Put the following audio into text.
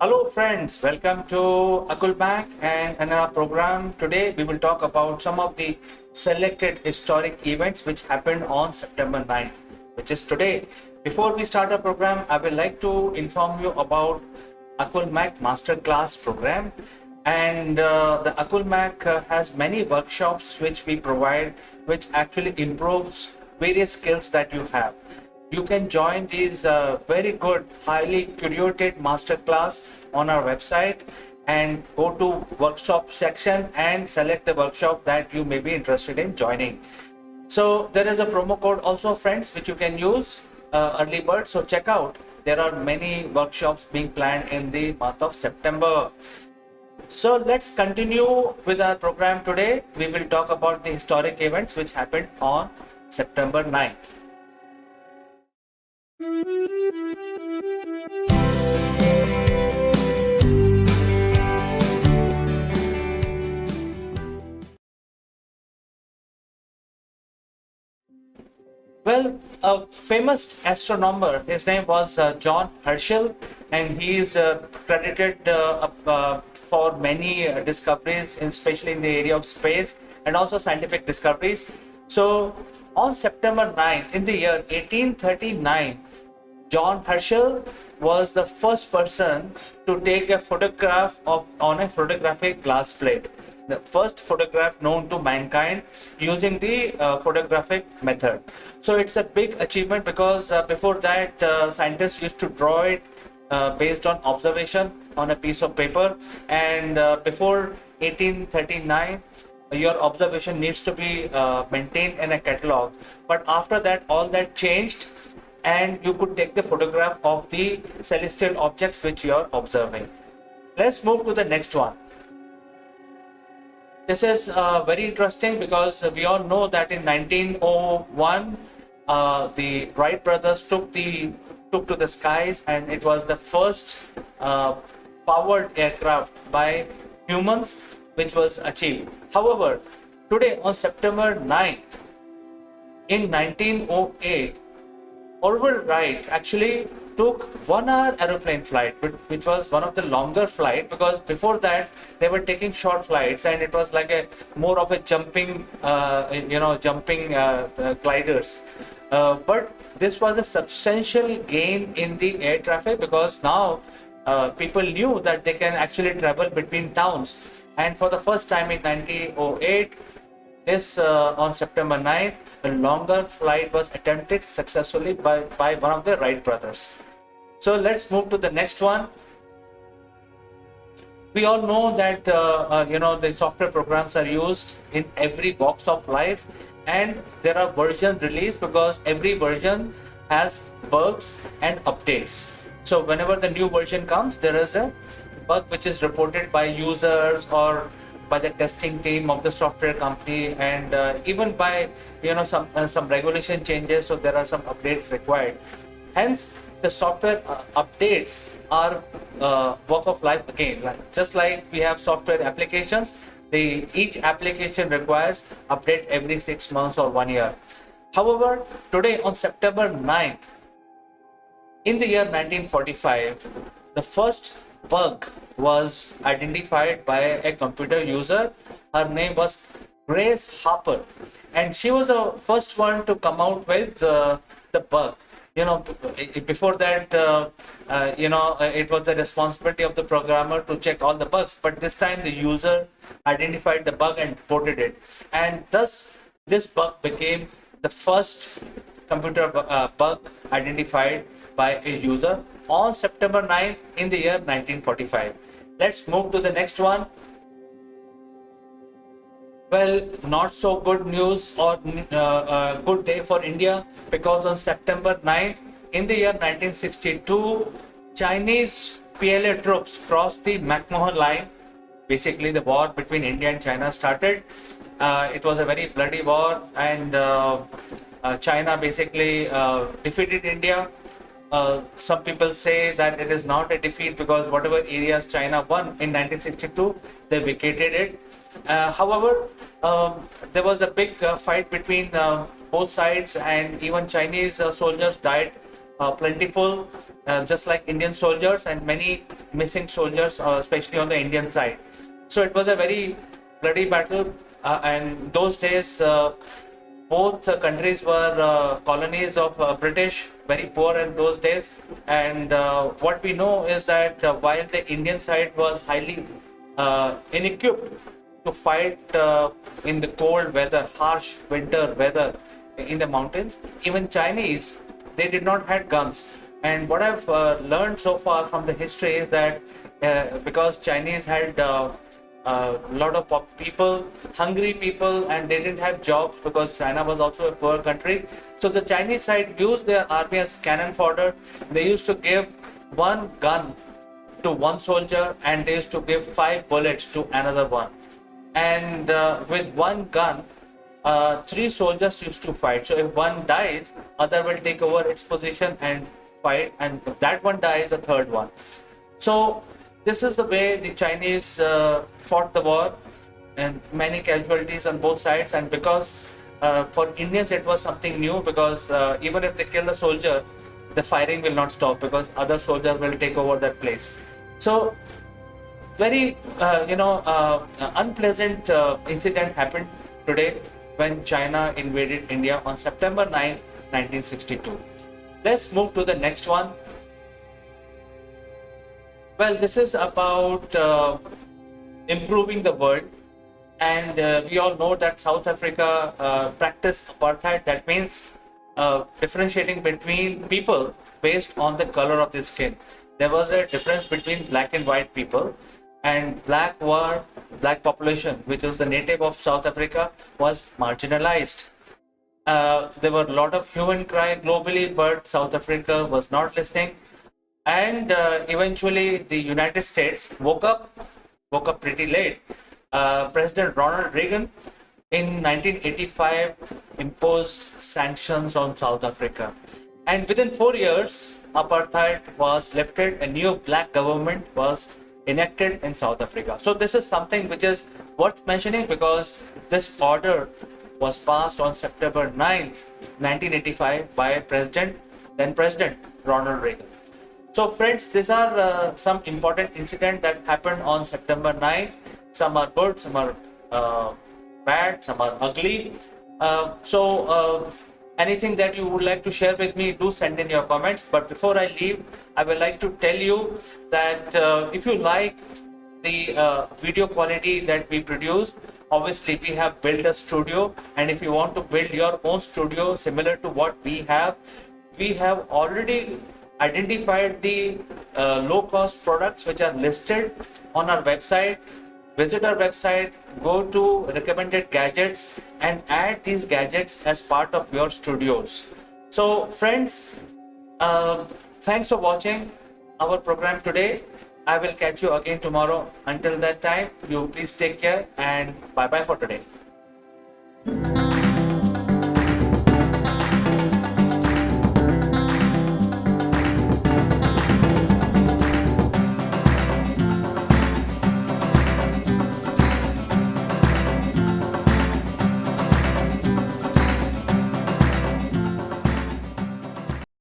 Hello friends, welcome to Akulmach and another program. Today we will talk about some of the selected historic events which happened on September 9th, which is today. Before we start our program, I would like to inform you about Akulmach Masterclass program. And the Akulmach has many workshops which we provide, which actually improves various skills that you have. You can join these very good, highly curated masterclass on our website and go to workshop section and select the workshop that you may be interested in joining. So there is a promo code also, friends, which you can use, early bird. So check out. There are many workshops being planned in the month of September. So let's continue with our program today. We will talk about the historic events which happened on September 9th. Well, a famous astronomer, his name was John Herschel, and he is credited for many discoveries, especially in the area of space and also scientific discoveries. So, on September 9th, in the year 1839, John Herschel was the first person to take a photograph of on a photographic glass plate. The first photograph known to mankind using the photographic method. So it's a big achievement because before that scientists used to draw it based on observation on a piece of paper, and before 1839 your observation needs to be maintained in a catalog, but after that all that changed and you could take the photograph of the celestial objects which you are observing. Let's move to the next one. This is very interesting because we all know that in 1901 the Wright brothers took to the skies, and it was the first powered aircraft by humans which was achieved. However, today on September 9th in 1908, Orville Wright actually took 1 hour aeroplane flight, which was one of the longer flight, because before that they were taking short flights and it was like a more of a jumping, gliders. But this was a substantial gain in the air traffic because now people knew that they can actually travel between towns. And for the first time in 1908, this on September 9th, a longer flight was attempted successfully by one of the Wright brothers. So let's move to the next one. We all know that the software programs are used in every box of life, and there are versions released because every version has bugs and updates. So whenever the new version comes, there is a bug which is reported by users or by the testing team of the software company, and even by some regulation changes. So there are some updates required. Hence, the software updates are work of life again. Just like we have software applications, each application requires update every 6 months or 1 year. However, today on September 9th, in the year 1945, the first bug was identified by a computer user. Her name was Grace Harper, and she was the first one to come out with the bug. Before that, it was the responsibility of the programmer to check all the bugs, but this time the user identified the bug and reported it, and thus this bug became the first computer bug identified by a user on September 9th in the year 1945. Let's move to the next one. Well, not so good news or good day for India, because on September 9th in the year 1962, Chinese PLA troops crossed the McMahon line. Basically, the war between India and China started. It was a very bloody war, and China basically defeated India. Some people say that it is not a defeat because whatever areas China won in 1962, they vacated it. However, there was a big fight between both sides, and even Chinese soldiers died plentiful, just like Indian soldiers, and many missing soldiers, especially on the Indian side. So it was a very bloody battle, and those days both countries were colonies of British, very poor in those days. And what we know is that while the Indian side was highly inequipped to fight in the cold weather, harsh winter weather in the mountains, even Chinese, they did not have guns. And what I've learned so far from the history is that because Chinese had a lot of people, hungry people, and they didn't have jobs because China was also a poor country. So the Chinese side used their army as cannon fodder. They used to give one gun to one soldier, and they used to give 5 bullets to another one. And with one gun, 3 soldiers used to fight. So if one dies, other will take over its position and fight, and if that one dies, a third one. So this is the way the Chinese fought the war, and many casualties on both sides. And because for Indians it was something new, because even if they kill a soldier, the firing will not stop because other soldiers will take over that place. So very unpleasant incident happened today when China invaded India on September 9th, 1962. Let's move to the next one. Well, this is about improving the world, and we all know that South Africa practiced apartheid. That means differentiating between people based on the color of their skin. There was a difference between black and white people, and black population, which was the native of South Africa, was marginalized. There were a lot of hue and cry globally, but South Africa was not listening. And eventually the United States woke up pretty late. President Ronald Reagan in 1985 imposed sanctions on South Africa, and within 4 years apartheid was lifted. A new black government was enacted in South Africa. So this is something which is worth mentioning, because this order was passed on September 9th, 1985 by then President Ronald Reagan. So friends, these are some important incidents that happened on September 9th. Some are good, some are bad, some are ugly. Anything that you would like to share with me, do send in your comments. But before I leave, I would like to tell you that if you like the video quality that we produce, obviously we have built a studio, and if you want to build your own studio similar to what we have already identified the low-cost products which are listed on our website. Visit our website, go to recommended gadgets, and add these gadgets as part of your studios. So friends, thanks for watching our program today. I will catch you again tomorrow. Until that time, you please take care, and bye bye for today.